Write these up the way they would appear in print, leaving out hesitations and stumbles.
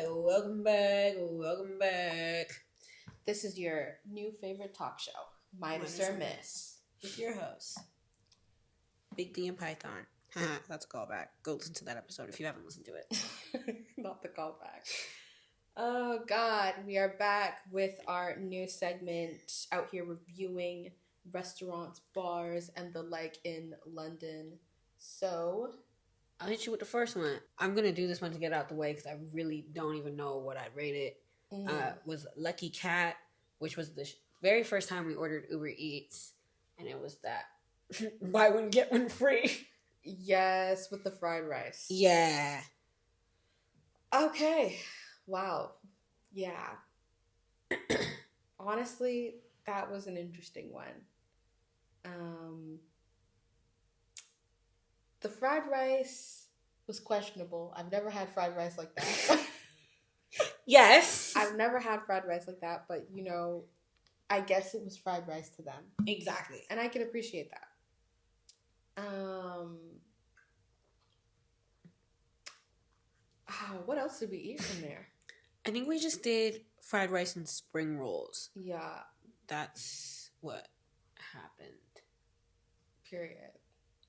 Welcome back. This is your new favorite talk show, Midas or Miss, with your host, Big D and Python. That's a callback. Go listen to that episode if you haven't listened to it. Not the callback. Oh God, we are back with our new segment out here reviewing restaurants, bars, and the like in London. So I'll hit you with the first one. I'm gonna do this one to get out the way because I really don't even know what I'd rate it. Was Lucky Cat, which was the very first time we ordered Uber Eats, and it was that buy one get one free. Yes, with the fried rice. Yeah. Okay. Wow. Yeah. Honestly, that was an interesting one. The fried rice was questionable. I've never had fried rice like that. Yes. I've never had fried rice like that, but I guess it was fried rice to them. Exactly. And I can appreciate that. What else did we eat from there? I think we just did fried rice and spring rolls. Yeah. That's what happened. Period.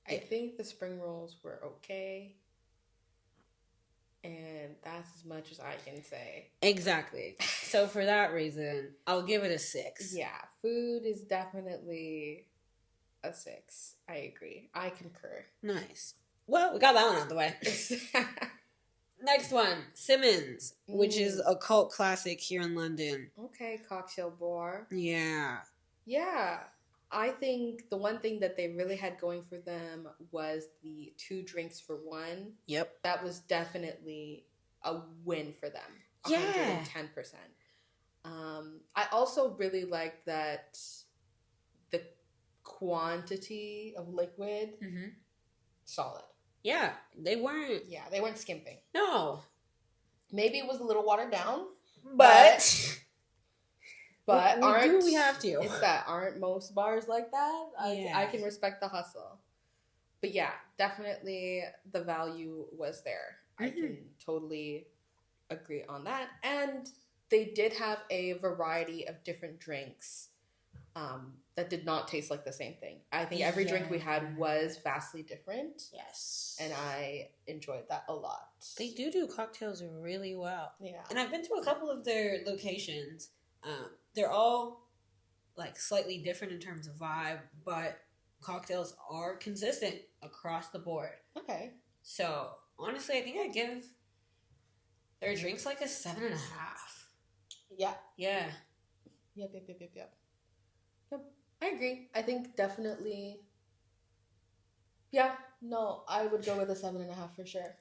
I think the spring rolls were okay. And that's as much as I can say. Exactly. So for that reason, I'll give it a 6. Yeah, food is definitely a 6. I agree. I concur. Nice. Well, we got that one out of the way. Next one, Simmons, which is a cult classic here in London. Okay, cocktail bar. Yeah. Yeah. I think the one thing that they really had going for them was the 2 drinks for 1. Yep. That was definitely a win for them. 110%. I also really liked that the quantity of liquid, solid. Yeah, they weren't. Yeah, they weren't skimping. No. Maybe it was a little watered down. But aren't we have to? It's that aren't most bars like that. Yeah. I can respect the hustle. But yeah, definitely the value was there. I can totally agree on that. And they did have a variety of different drinks that did not taste like the same thing. I think every drink we had was vastly different. Yes. And I enjoyed that a lot. They do cocktails really well. Yeah. And I've been to a couple of their locations. They're all like slightly different in terms of vibe, but cocktails are consistent across the board. Okay. So honestly, I think I'd give their drinks like a 7.5. Yeah. Yeah. Yep. I agree. I think definitely. Yeah. No, I would go with a 7.5 for sure.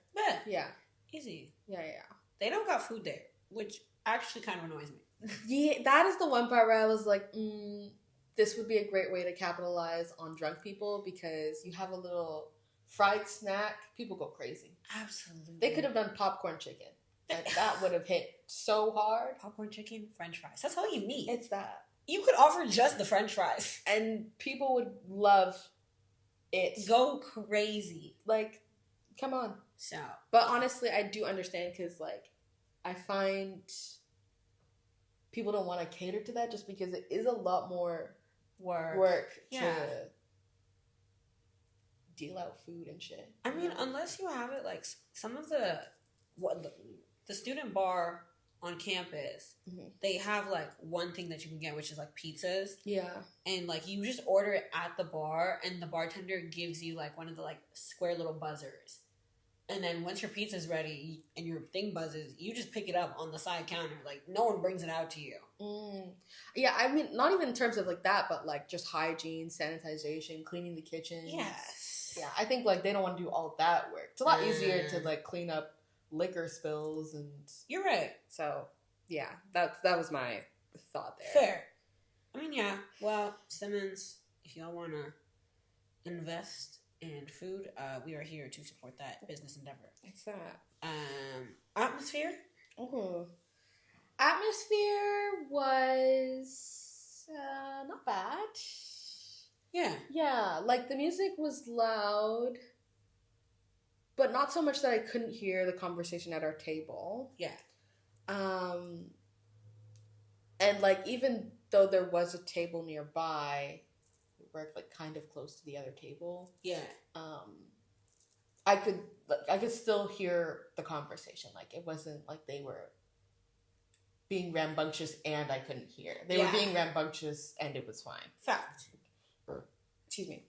Yeah. Easy. Yeah. They don't got food there, which actually kind of annoys me. Yeah, that is the one part where I was like, this would be a great way to capitalize on drunk people because you have a little fried snack. People go crazy. Absolutely. They could have done popcorn chicken. And that would have hit so hard. Popcorn chicken, french fries. That's all you need. It's that. You could offer just the french fries. And people would love it. Go crazy. Like, come on. So. But honestly, I do understand because, like, I find people don't want to cater to that just because it is a lot more work to deal out food and shit. I mean, unless you have it, like, some of the student bar on campus, they have, like, one thing that you can get, which is, like, pizzas. Yeah. And, like, you just order it at the bar, and the bartender gives you, like, one of the, like, square little buzzers. And then once your pizza's ready and your thing buzzes, you just pick it up on the side counter. Like, no one brings it out to you. Yeah, I mean, not even in terms of, like, that, but, like, just hygiene, sanitization, cleaning the kitchen. Yes. Yeah, I think, like, they don't want to do all that work. It's a lot easier to, like, clean up liquor spills and... You're right. So, yeah, that was my thought there. Fair. I mean, yeah. Well, Simmons, if y'all want to invest in food, we are here to support that business endeavor. It's that. Atmosphere? Oh. Atmosphere was not bad. Yeah. Yeah, like the music was loud, but not so much that I couldn't hear the conversation at our table. Yeah. And like even though there was a table nearby, we were like kind of close to the other table. Yeah. I could still hear the conversation. Like it wasn't like they were being rambunctious and I couldn't hear. They were being rambunctious and it was fine. Fact. Excuse me.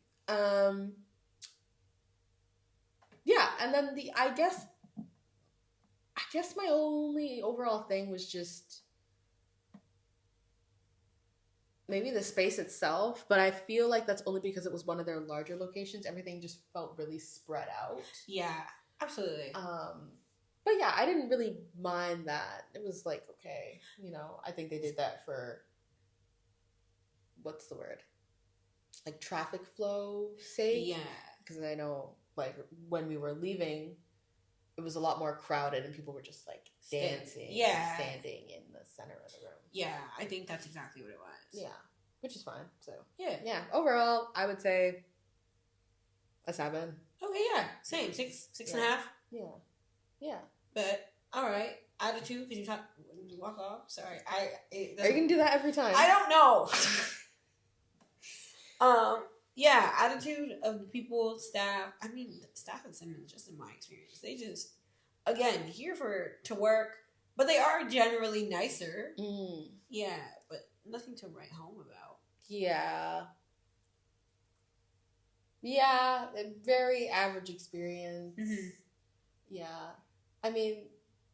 Yeah, and then I guess my only overall thing was just maybe the space itself, but I feel like that's only because it was one of their larger locations. Everything just felt really spread out. Yeah, absolutely. But yeah, I didn't really mind that. It was like, okay, you know, I think they did that for, what's the word? Like traffic flow sake? Yeah. Because I know, like, when we were leaving, it was a lot more crowded and people were just, like, dancing and standing in the center of the room. Yeah, I think that's exactly what it was. Yeah, which is fine. So, yeah. Overall, I would say a 7. Okay, yeah. Same. 6.5. Yeah. But, all right. Attitude, because you walk off. Sorry. Are you going to do that every time? I don't know. Yeah, attitude of the people, staff. I mean, staff at Simmons, just in my experience, they just, again, here to work, but they are generally nicer. Yeah, but nothing to write home about. Yeah, a very average experience. Mm-hmm. Yeah, I mean,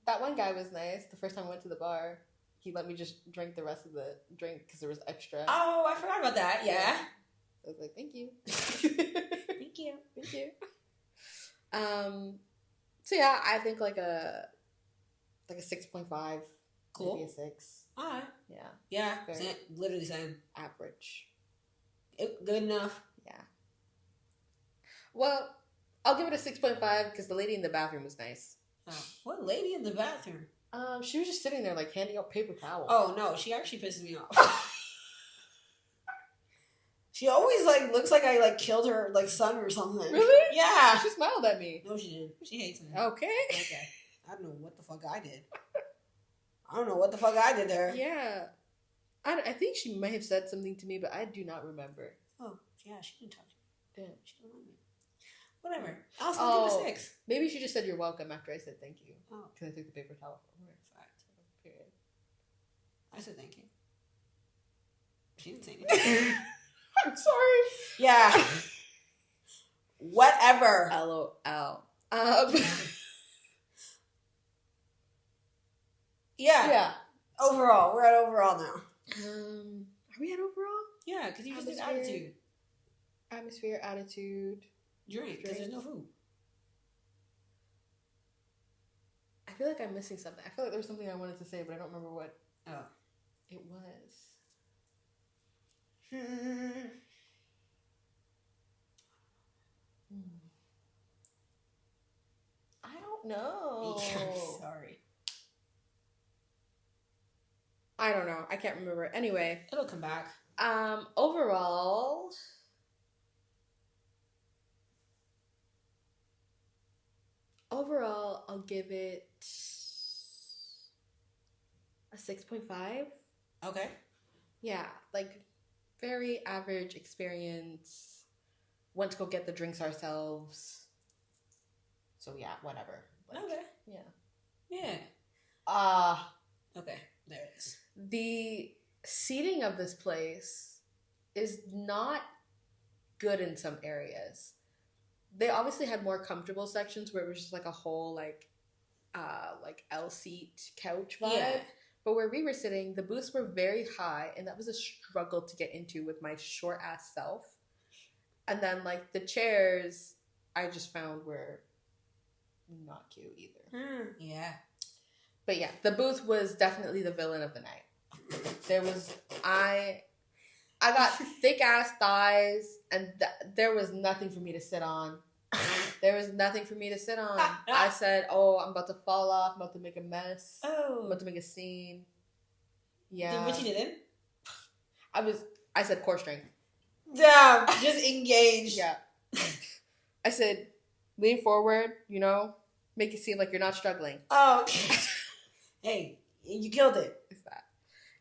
that one guy was nice. The first time I went to the bar, he let me just drink the rest of the drink because there was extra. Oh, I forgot about that. Yeah. I was like, thank you. Thank you. So yeah, I think like a 6.5. Cool. Maybe a 6. Alright. Yeah. Literally same. Average. Good enough. Yeah. Well, I'll give it a 6.5 because the lady in the bathroom was nice. Oh, what lady in the bathroom? She was just sitting there like handing out paper towels. Oh no, she actually pisses me off. She always like looks like I like killed her like son or something. Really? Yeah. She smiled at me. No, she didn't. She hates me. Okay. I don't know what the fuck I did. I don't know what the fuck I did there. Yeah. I think she might have said something to me, but I do not remember. Oh, yeah, she didn't talk to me. Damn. She didn't like me. Whatever. I'll still give it a 6. Maybe she just said you're welcome after I said thank you. Oh. Because I took the paper towel from her. Fact. Period. I said thank you. She didn't say anything. I'm sorry. Yeah. Whatever. LOL. Yeah. Overall. We're at overall now. Are we at overall? Yeah, because you just did attitude. Atmosphere, attitude. Drink, because there's no food. I feel like I'm missing something. I feel like there was something I wanted to say, but I don't remember what it was. I don't know. I'm sorry. I don't know. I can't remember. Anyway. It'll come back. Overall, I'll give it a 6.5. Okay. Yeah, like very average experience. Went to go get the drinks ourselves. So yeah, whatever. Like, okay. Yeah. Okay, there it is. The seating of this place is not good in some areas. They obviously had more comfortable sections where it was just like a whole like L seat couch vibe. Yeah. But where we were sitting, the booths were very high, and that was a struggle to get into with my short ass self. And then like the chairs, I just found were not cute either. Yeah. But yeah, the booth was definitely the villain of the night. There was I got thick ass thighs, and there was nothing for me to sit on. I said, "Oh, I'm about to fall off. I'm about to make a mess. Oh, I'm about to make a scene." Yeah. What you didn't? I said core strength. Damn, just engaged. Yeah. I said, lean forward. Make it seem like you're not struggling. Oh. Hey, You killed it. Is that?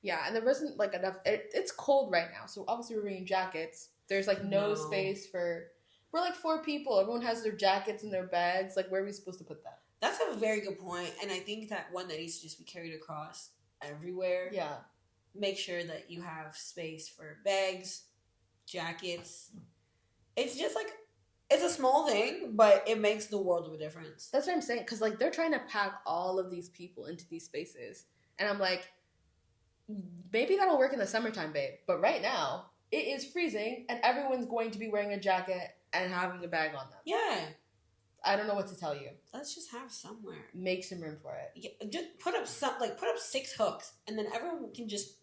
Yeah, and there wasn't like enough. It's cold right now, so obviously we're wearing jackets. There's like no space for. We're like 4 people. Everyone has their jackets in their bags. Like, where are we supposed to put that? That's a very good point, and I think that one that needs to just be carried across everywhere. Yeah. Make sure that you have space for bags, jackets. It's just like, it's a small thing, but it makes the world of a difference. That's what I'm saying, because like they're trying to pack all of these people into these spaces, and I'm like, maybe that'll work in the summertime, babe. But right now, it is freezing, and everyone's going to be wearing a jacket and having a bag on them. Yeah. I don't know what to tell you. Let's just have somewhere. Make some room for it. Yeah, just put up 6 hooks, and then everyone can just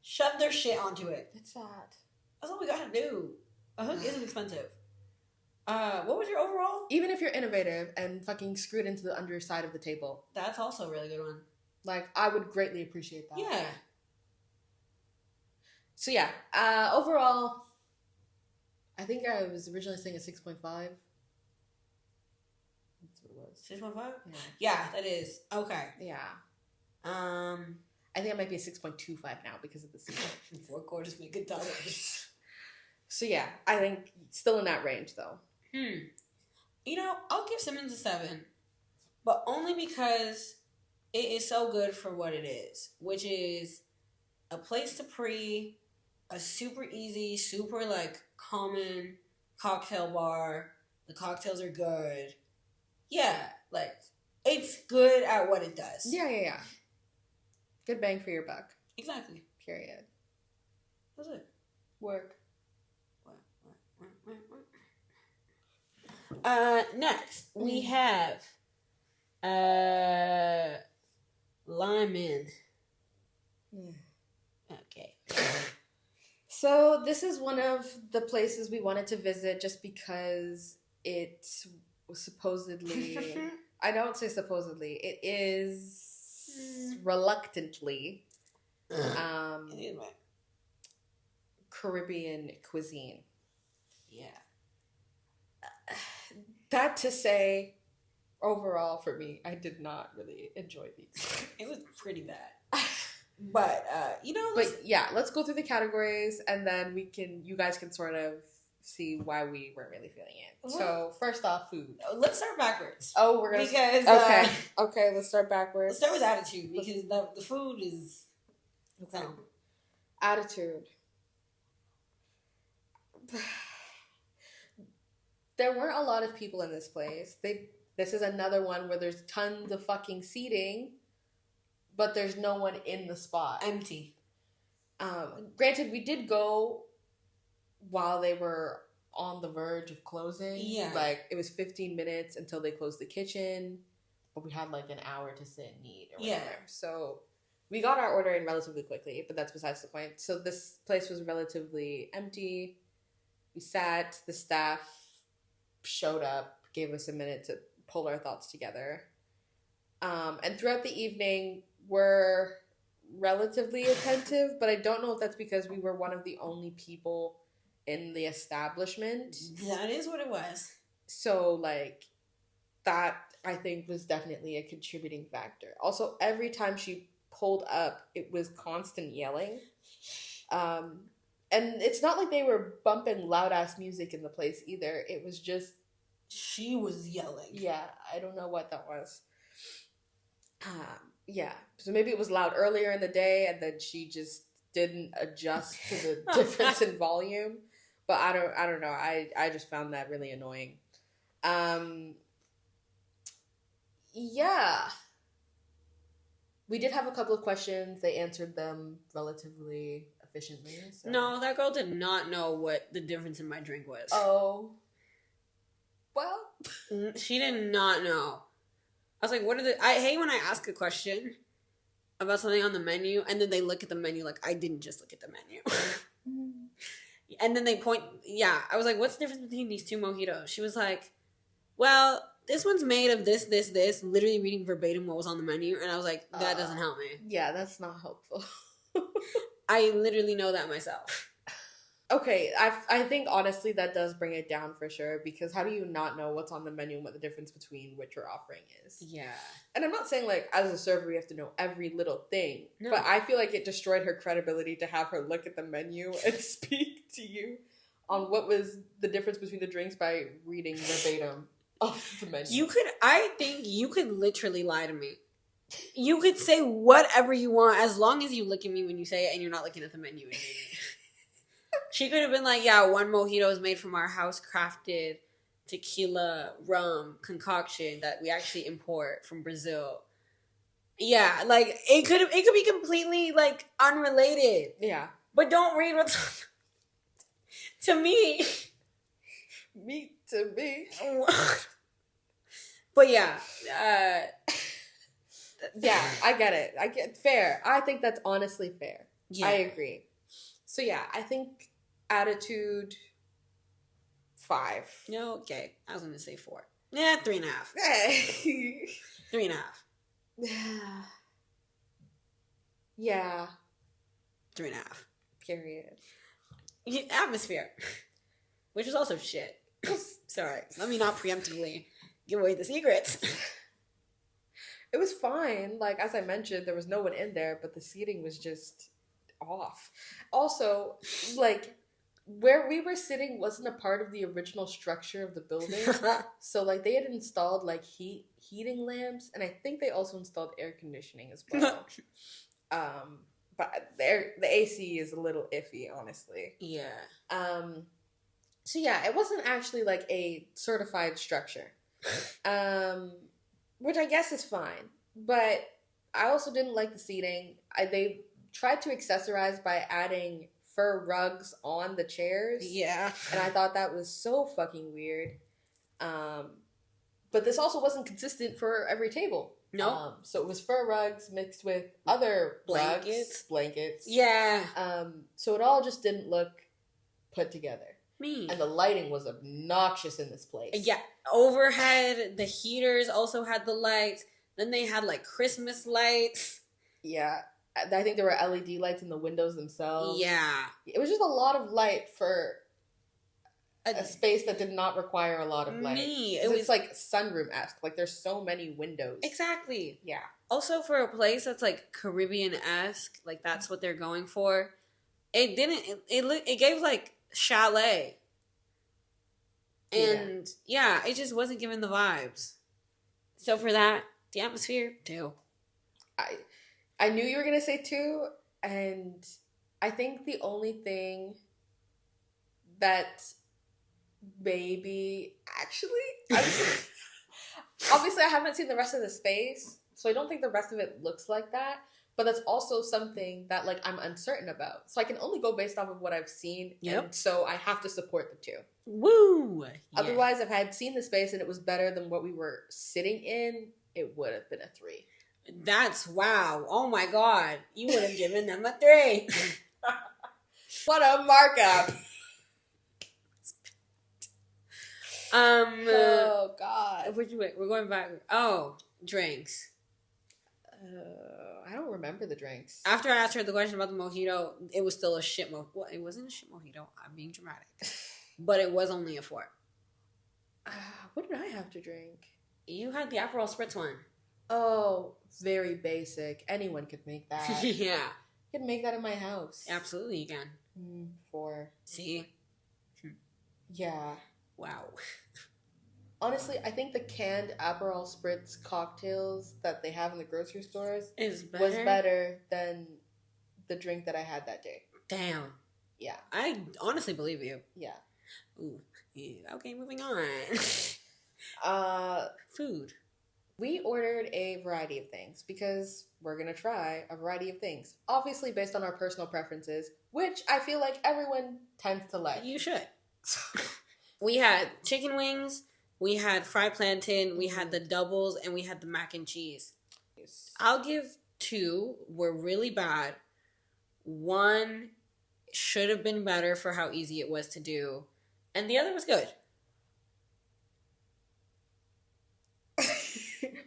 shove their shit onto it. It's sad. That's all we gotta do. A hook isn't expensive. What was your overall? Even if you're innovative and fucking screwed into the underside of the table. That's also a really good one. Like, I would greatly appreciate that. Yeah. So yeah, overall, I think I was originally saying a 6.5. That's what it was. 6.5? Yeah. Yeah, that is. Okay. Yeah. I I think it might be a 6.25 now because of the season. 4 quarters make a dollar. So yeah, I think still in that range though. You know, I'll give Simmons a 7, but only because it is so good for what it is, which is a place to pre, a super easy, super like common cocktail bar. The cocktails are good. Yeah, like it's good at what it does. Yeah. Good bang for your buck. Exactly. Period. That's it. Work. Next we have Limin. Okay. So this is one of the places we wanted to visit just because it was supposedly I don't say supposedly, it is reluctantly Caribbean cuisine. Yeah. That to say, overall for me, I did not really enjoy these. It was pretty bad. But let's go through the categories and then you guys can sort of see why we weren't really feeling it. So first off, food. Let's start backwards. Oh, we're gonna okay. Let's start backwards. Let's start with attitude because the food is attitude. There weren't a lot of people in this place. This is another one where there's tons of fucking seating, but there's no one in the spot. Empty. Granted, we did go while they were on the verge of closing. Yeah. Like, it was 15 minutes until they closed the kitchen, but we had like an hour to sit and eat or whatever. Yeah. So we got our order in relatively quickly, but that's besides the point. So this place was relatively empty. We sat, the staff showed up, gave us a minute to pull our thoughts together. And throughout the evening, we're relatively attentive, but I don't know if that's because we were one of the only people in the establishment. That is what it was. So, like, that, I think, was definitely a contributing factor. Also, every time she pulled up, it was constant yelling. And it's not like they were bumping loud-ass music in the place either. It was just... She was yelling. Yeah, I don't know what that was. Yeah, so maybe it was loud earlier in the day and then she just didn't adjust to the difference in volume. But I don't know. I just found that really annoying. Yeah. We did have a couple of questions. They answered them relatively efficiently. So. No, that girl did not know what the difference in my drink was. Oh. Well. She did not know. I was like, what are the... I hate when I ask a question about something on the menu and then they look at the menu like, I didn't just look at the menu. And then they point... Yeah. I was like, what's the difference between these 2 mojitos? She was like, well, this one's made of this, literally reading verbatim what was on the menu. And I was like, that doesn't help me. Yeah, that's not helpful. I literally know that myself. Okay, I think honestly that does bring it down for sure, because how do you not know what's on the menu and what the difference between what you're offering is? Yeah. And I'm not saying like as a server we have to know every little thing, No. but I feel like it destroyed her credibility to have her look at the menu and speak to you on what was the difference between the drinks by reading verbatim off the menu. I think you could literally lie to me. You could say whatever you want as long as you look at me when you say it and you're not looking at the menu and reading it. She could have been like, yeah, one mojito is made from our house crafted tequila rum concoction that we actually import from Brazil. Yeah, like it could be completely like unrelated. Yeah. But don't read what's to me. Me to me. But yeah. Yeah, I get it. I get fair. I think that's honestly fair. Yeah. I agree. So yeah, I think attitude 5. No, okay. I was gonna say 4. Yeah, 3.5. 3.5. Yeah. 3.5. Period. Atmosphere. Which is also shit. Sorry. Let me not preemptively give away the secrets. It was fine. Like, as I mentioned, there was no one in there, but the seating was just off. Also, like, where we were sitting wasn't a part of the original structure of the building. So, like, they had installed, like, heating lamps, and I think they also installed air conditioning as well. But the AC is a little iffy, honestly. Yeah. So, yeah, it wasn't actually, like, a certified structure. Which I guess is fine. But I also didn't like the seating. They tried to accessorize by adding fur rugs on the chairs. Yeah. And I thought that was so fucking weird. But this also wasn't consistent for every table. No. So it was fur rugs mixed with other blankets. Yeah. So it all just didn't look put together. Me. And the lighting was obnoxious in this place. Yeah. Overhead, the heaters also had the lights. Then they had like Christmas lights. Yeah. I think there were LED lights in the windows themselves. Yeah. It was just a lot of light for a space that did not require a lot of light. It's like sunroom-esque. Like, there's so many windows. Exactly. Yeah. Also, for a place that's like Caribbean-esque, like that's what they're going for, it gave like chalet. And yeah, it just wasn't giving the vibes. So for that, the atmosphere, 2. I knew you were going to say 2, and I think the only thing that maybe actually, obviously I haven't seen the rest of the space, so I don't think the rest of it looks like that, but that's also something that like I'm uncertain about. So I can only go based off of what I've seen, and so I have to support the 2. Woo! Yeah. Otherwise, if I had seen the space and it was better than what we were sitting in, it would have been a 3. That's wow. Oh my god. You would have given them a 3. What a markup. Oh god. We're going back. Oh, drinks. I don't remember the drinks. After I asked her the question about the mojito, it was still a shit mojito. Well, it wasn't a shit mojito. I'm being dramatic. But it was only a 4. What did I have to drink? You had the Aperol Spritz one. Oh, very basic. Anyone could make that. Yeah. You can make that in my house. Absolutely, you can. 4. See? Yeah. Wow. Honestly, I think the canned Aperol Spritz cocktails that they have in the grocery stores was better than the drink that I had that day. Damn. Yeah. I honestly believe you. Yeah. Ooh. Yeah. Okay, moving on. Food. We ordered a variety of things because we're going to try a variety of things. Obviously based on our personal preferences, which I feel like everyone tends to like. You should. We had chicken wings, we had fried plantain, we had the doubles, and we had the mac and cheese. I'll give 2 were really bad. 1 should have been better for how easy it was to do. And the other was good.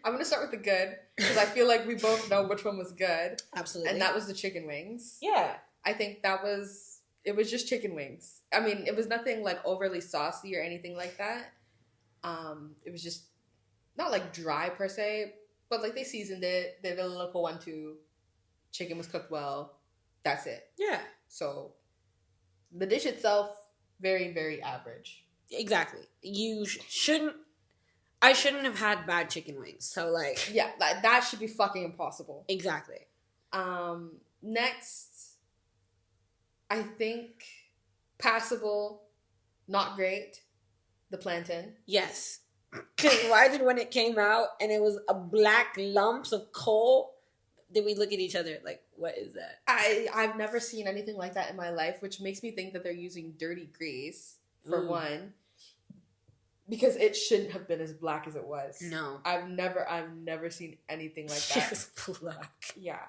I'm going to start with the good because I feel like we both know which one was good. Absolutely. And that was the chicken wings. Yeah. I think that was It was just chicken wings. I mean, it was nothing like overly saucy or anything like that. It was just not like dry per se, but like they seasoned it. They did a local 1-2. Chicken was cooked well. That's it. Yeah. So the dish itself, very, very average. Exactly. I shouldn't have had bad chicken wings. So like, yeah, that should be fucking impossible. Exactly. Next, I think passable, not great. The plantain. Yes. Because why did when it came out and it was a black lumps of coal, did we look at each other like, what is that? I've never seen anything like that in my life, which makes me think that they're using dirty grease, for one. Because it shouldn't have been as black as it was. No. I've never seen anything like that. It was black. Yeah.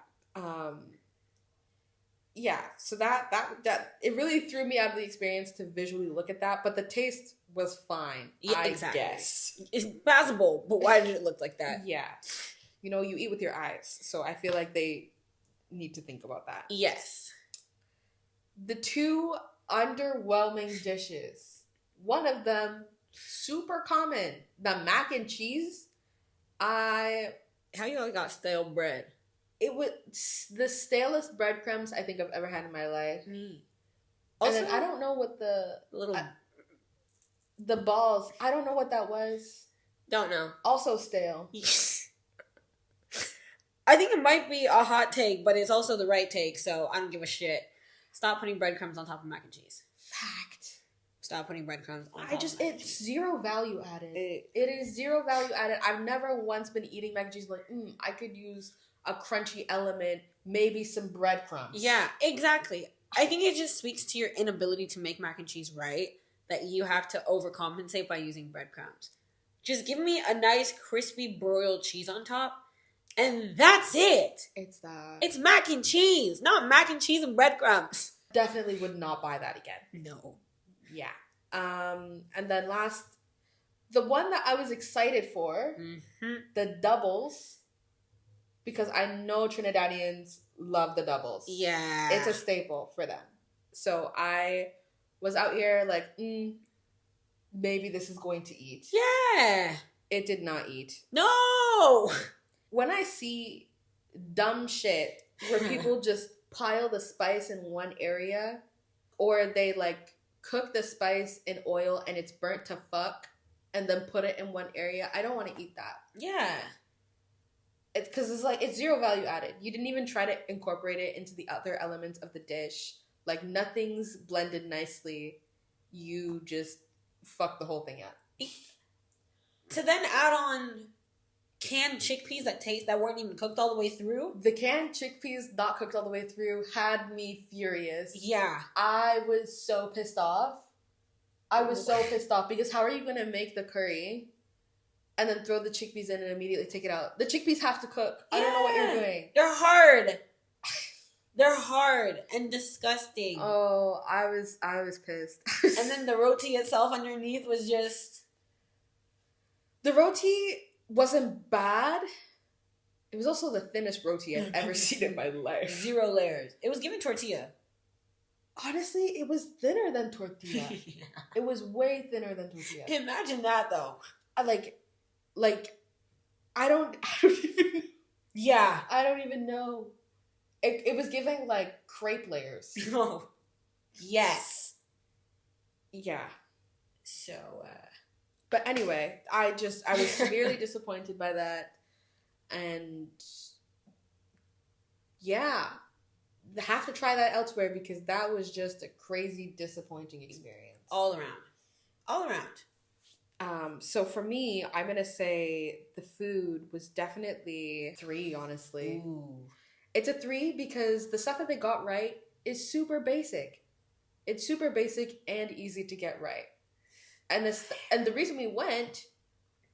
Yeah, so that it really threw me out of the experience to visually look at that, but the taste was fine. Yeah, I exactly. guess. It's passable, but why did it look like that? Yeah. You know, you eat with your eyes, so I feel like they need to think about that. Yes. The two underwhelming dishes. One of them, super common. The mac and cheese. How you all got stale bread? It was the stalest breadcrumbs I think I've ever had in my life. Also, and then I don't know what the balls. I don't know what that was. Don't know. Also stale. I think it might be a hot take, but it's also the right take, so I don't give a shit. Stop putting breadcrumbs on top of mac and cheese. Fact. Stop putting breadcrumbs on top of mac and cheese. It's zero value added. It is zero value added. I've never once been eating mac and cheese like, I could use a crunchy element, maybe some breadcrumbs. Yeah, exactly. I think it just speaks to your inability to make mac and cheese right, that you have to overcompensate by using breadcrumbs. Just give me a nice crispy broiled cheese on top, and that's it. It's that. It's mac and cheese, not mac and cheese and breadcrumbs. Definitely would not buy that again. No. Yeah. And then last, the one that I was excited for, the doubles. Because I know Trinidadians love the doubles. Yeah. It's a staple for them. So I was out here like, maybe this is going to eat. Yeah. It did not eat. No. When I see dumb shit where people just pile the spice in one area, or they like cook the spice in oil and it's burnt to fuck and then put it in one area, I don't want to eat that. Yeah. It's because it's zero value added. You didn't even try to incorporate it into the other elements of the dish. Like nothing's blended nicely. You just fuck the whole thing up. To then add on canned chickpeas that weren't even cooked all the way through. The canned chickpeas not cooked all the way through had me furious. Yeah. I was so pissed off. Because how are you going to make the curry and then throw the chickpeas in and immediately take it out? The chickpeas have to cook. I don't know what you're doing. They're hard. They're hard and disgusting. Oh, I was pissed. And then the roti itself underneath was just... The roti wasn't bad. It was also the thinnest roti I've ever seen in my life. 0 layers. It was given tortilla. Honestly, it was thinner than tortilla. Yeah. It was way thinner than tortilla. Imagine that, though. I don't even... Yeah. I don't even know. It was giving, like, crepe layers. Oh. Yes. Yeah. So, But anyway, I was severely disappointed by that. And, yeah. Have to try that elsewhere because that was just a crazy, disappointing experience. All around. So for me, I'm going to say the food was definitely 3, honestly. Ooh. It's a 3 because the stuff that they got right is super basic. It's super basic and easy to get right. And the reason we went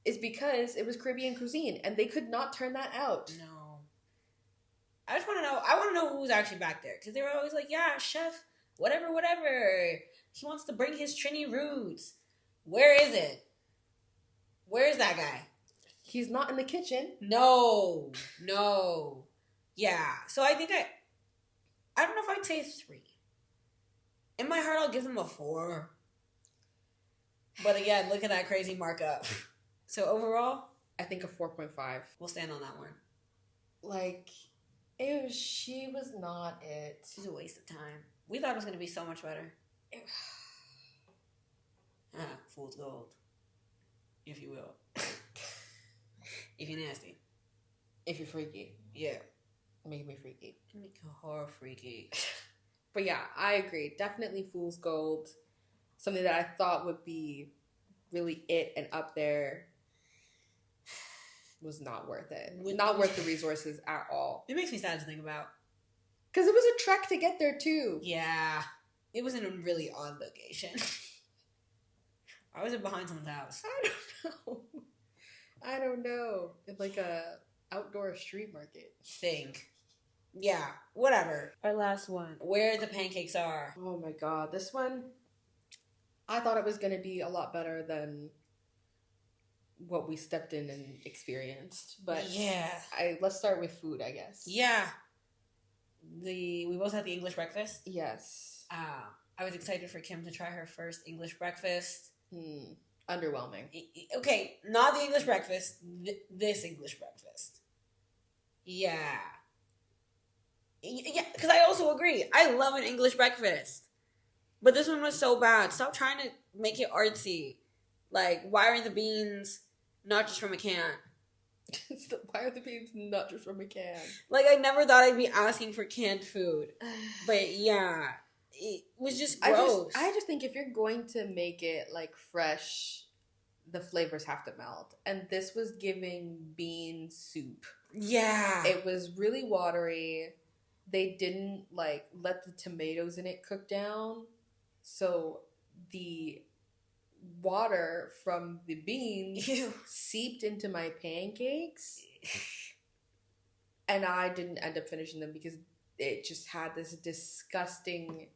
is because it was Caribbean cuisine and they could not turn that out. No. I want to know who's actually back there. Because they were always like, yeah, chef, whatever. He wants to bring his Trini roots. Where is it? Where is that guy? He's not in the kitchen. No. Yeah. So I think I don't know if I'd say 3. In my heart, I'll give them a 4. But again, look at that crazy markup. So overall, I think a 4.5. we'll stand on that one. Like, she was not it. She's a waste of time. We thought it was going to be so much better. Fool's gold. If you will. If you're nasty. If you're freaky. Yeah. Make me freaky. Make your horror freaky. But yeah, I agree. Definitely fool's gold. Something that I thought would be really it and up there was not worth it. Not worth the resources at all. It makes me sad to think about. Because it was a trek to get there too. Yeah. It was in a really odd location. Or was it behind someone's house? I don't know. It's like a outdoor street market thing. Yeah, whatever. Our last one. Where the Pancakes Are. Oh my god. This one, I thought it was going to be a lot better than what we stepped in and experienced. But yeah. Let's start with food, I guess. Yeah. We both had the English breakfast. Yes. I was excited for Kim to try her first English breakfast. Underwhelming. Okay, not the English breakfast. This English breakfast. Yeah. Yeah, because I also agree. I love an English breakfast. But this one was so bad. Stop trying to make it artsy. Like, why are the beans not just from a can? Why are the beans not just from a can? Like, I never thought I'd be asking for canned food. But yeah, it was just gross. I just think if you're going to make it, like, fresh, the flavors have to melt. And this was giving bean soup. Yeah. It was really watery. They didn't, like, let the tomatoes in it cook down. So the water from the beans seeped into my pancakes. And I didn't end up finishing them because it just had this disgusting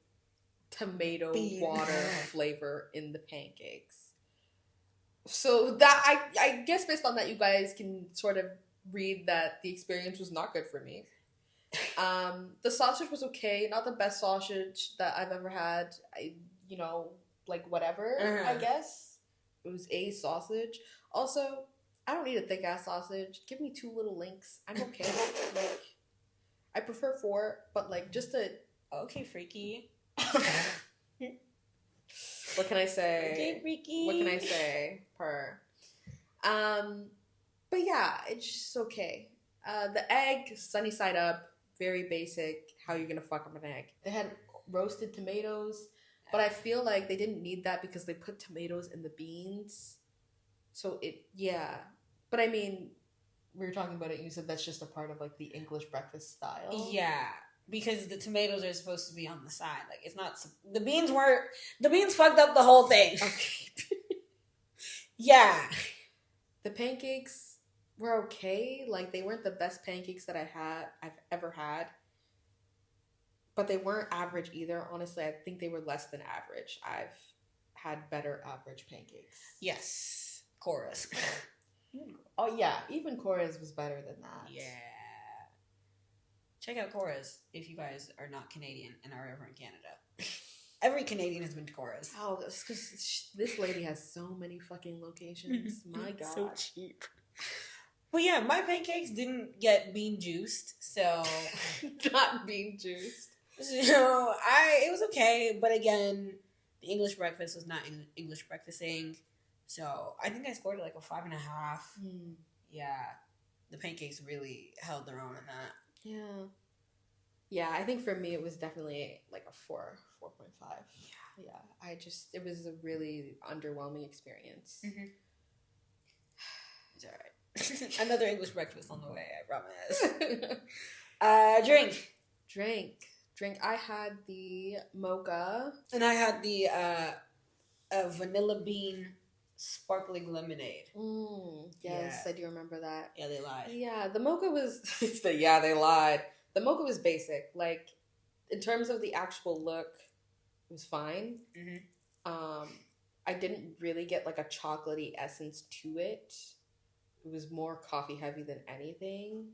tomato water flavor in the pancakes. So that, I guess based on that, you guys can sort of read that the experience was not good for me. The sausage was okay, not the best sausage that I've ever had. Whatever, I guess. It was a sausage. Also, I don't need a thick ass sausage. Give me 2 little links. I'm okay. Like, I prefer 4, but like just a okay, freaky. What can I say? Okay, freaky. What can I say? But yeah, it's just okay. The egg, sunny side up, very basic. How you're gonna fuck up an egg? They had roasted tomatoes, but I feel like they didn't need that because they put tomatoes in the beans. So but I mean, we were talking about it and you said that's just a part of like the English breakfast style. Yeah, because the tomatoes are supposed to be on the side. Like, it's not, the beans fucked up the whole thing. Okay. Yeah. The pancakes were okay. Like, they weren't the best pancakes that I've ever had. But they weren't average either. Honestly, I think they were less than average. I've had better average pancakes. Yes. Chorus. Oh, yeah. Even Cora's was better than that. Yeah. Check out Cora's if you guys are not Canadian and are ever in Canada. Every Canadian has been to Cora's. Oh, that's because this lady has so many fucking locations. My God. So cheap. But yeah, my pancakes didn't get bean juiced, so... Not bean juiced. So, it was okay, but again, the English breakfast was not English breakfasting, so I think I scored like a 5.5. Yeah, the pancakes really held their own in that. Yeah. Yeah, I think for me it was definitely like a 4.5. Yeah, it was a really underwhelming experience. Mm-hmm. It's alright. Another English breakfast on the way, I promise. Drink. I had the mocha. And I had the vanilla bean sparkling lemonade. Yes, yeah. I do remember that. Yeah, they lied. Yeah, the mocha was... they lied. The mocha was basic. Like, in terms of the actual look, it was fine. Mm-hmm. I didn't really get, like, a chocolatey essence to it. It was more coffee heavy than anything.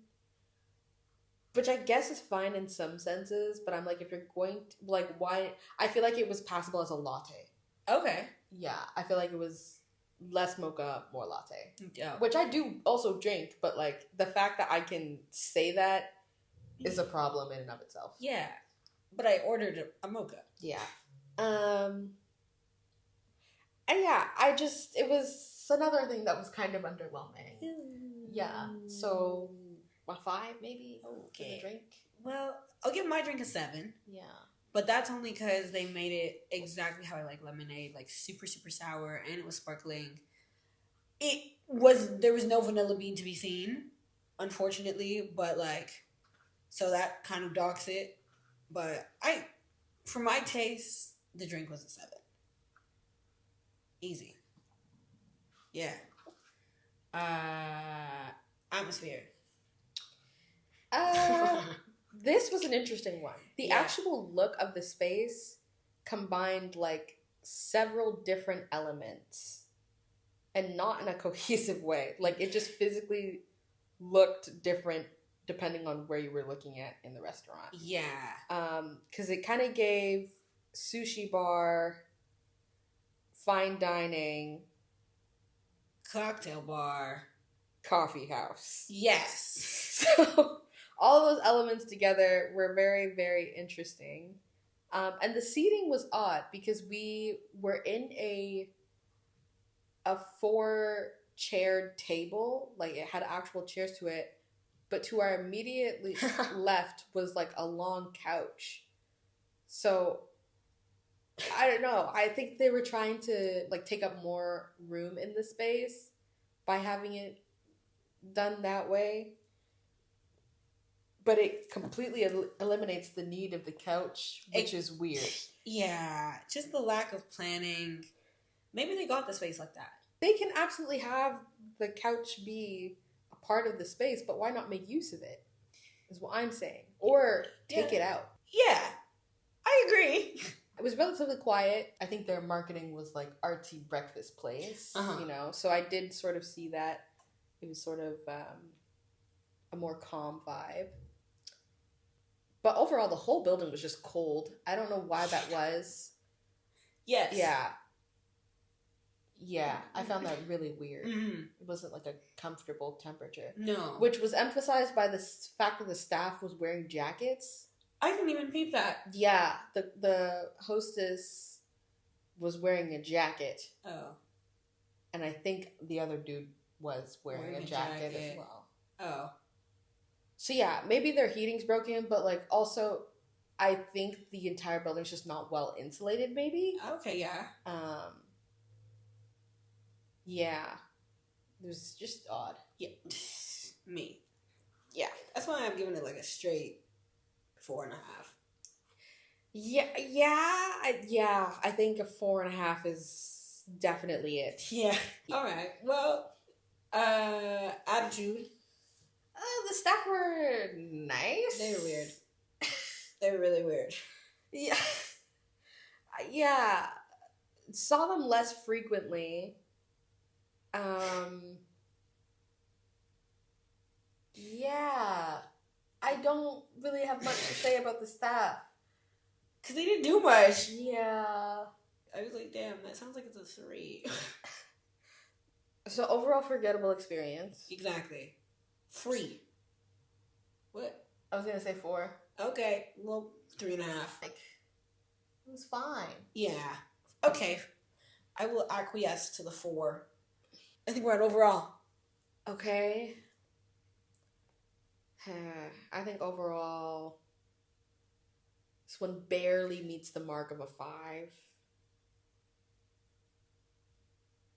Which I guess is fine in some senses, but I'm like, if you're going to, like, why? I feel like it was passable as a latte. Okay. Yeah, I feel like it was less mocha, more latte. Yeah. Which I do also drink, but like the fact that I can say that is a problem in and of itself. Yeah. But I ordered a mocha. Yeah. And yeah, it was another thing that was kind of underwhelming. Yeah. So a 5 maybe for the drink. Well, I'll give my drink a 7. Yeah. But that's only because they made it exactly how I like lemonade, like super, super sour, and it was sparkling. There was no vanilla bean to be seen, unfortunately, but like, so that kind of docks it. But for my taste, the drink was a 7. Easy. Yeah. Atmosphere. This was an interesting one. The actual look of the space combined like several different elements and not in a cohesive way. Like it just physically looked different depending on where you were looking at in the restaurant. Yeah. Because it kind of gave sushi bar, fine dining, cocktail bar, coffee house. Yes. So all those elements together were very, very interesting. And the seating was odd because we were in a 4-chaired table. Like it had actual chairs to it. But to our immediately left was like a long couch. So I don't know. I think they were trying to like take up more room in the space by having it done that way. But it completely eliminates the need of the couch, which is weird. Yeah, just the lack of planning. Maybe they got the space like that. They can absolutely have the couch be a part of the space, but why not make use of it? Is what I'm saying. Or take it out. Yeah, I agree. It was relatively quiet. I think their marketing was like artsy breakfast place, you know? So I did sort of see that. It was sort of a more calm vibe. But overall, the whole building was just cold. I don't know why that was. Yes. Yeah. Yeah, I found that really weird. Mm-hmm. It wasn't like a comfortable temperature. No. Which was emphasized by the fact that the staff was wearing jackets. I didn't even peep that. Yeah, the hostess was wearing a jacket. Oh. And I think the other dude was wearing a jacket as well. Oh. So yeah, maybe their heating's broken, but like also I think the entire building's just not well insulated maybe. Okay, yeah. Yeah. It was just odd. Yeah. Me. Yeah. That's why I'm giving it like a straight 4.5. Yeah, I think a 4.5 is definitely it. Yeah. All right. Well, attitude. The staff were nice. They were weird. They were really weird. Yeah. Yeah. Saw them less frequently. Yeah. I don't really have much to say about the staff. Because they didn't do much. Yeah. I was like, damn, that sounds like it's a 3. So overall forgettable experience. Exactly. Free. What? I was going to say 4. Okay. Well, 3.5. Like, it was fine. Yeah. Okay. I will acquiesce to the 4. I think we're at overall. Okay. I think overall, this one barely meets the mark of a 5.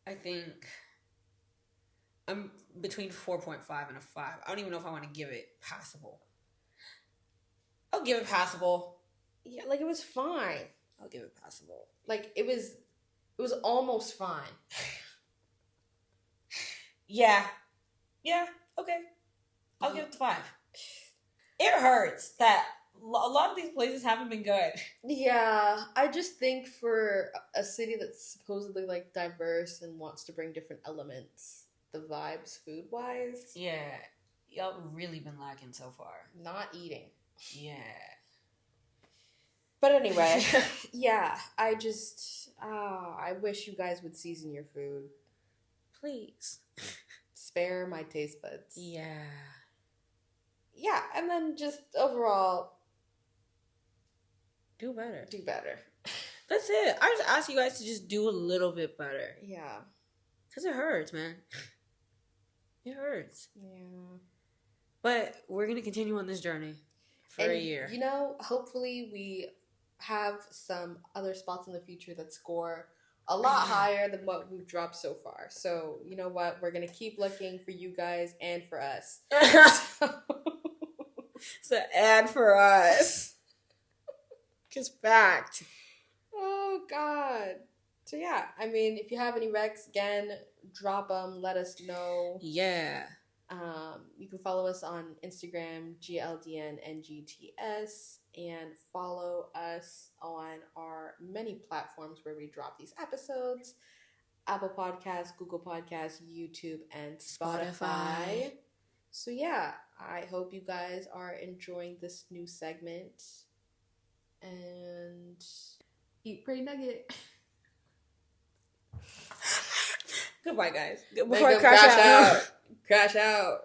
I think I'm between 4.5 and a 5. I don't even know if I want to give it passable. I'll give it passable. Yeah, like it was fine. I'll give it passable. Like it was almost fine. Yeah. Yeah. Okay. I'll give it the 5. It hurts that a lot of these places haven't been good. Yeah, I just think for a city that's supposedly like diverse and wants to bring different elements, the vibes food wise. Yeah. y'all really been lacking so far. Not eating. Yeah. But anyway, yeah, I just, I wish you guys would season your food. Please. Spare my taste buds. Yeah. Yeah, and then just overall, do better. Do better. That's it. I just ask you guys to just do a little bit better. Yeah. Because it hurts, man. It hurts. Yeah. But we're going to continue on this journey for a year. You know, hopefully we have some other spots in the future that score a lot higher than what we've dropped so far. So, you know what? We're going to keep looking for you guys and for us. It's an ad for us. Just fact. Oh, God. So, yeah. I mean, if you have any recs, again, drop them. Let us know. Yeah. You can follow us on Instagram, GLDNNGTS, and follow us on our many platforms where we drop these episodes: Apple Podcasts, Google Podcasts, YouTube, and Spotify. So yeah, I hope you guys are enjoying this new segment. And eat, pray, nugget. Goodbye, guys. Before I crash out. Crash out.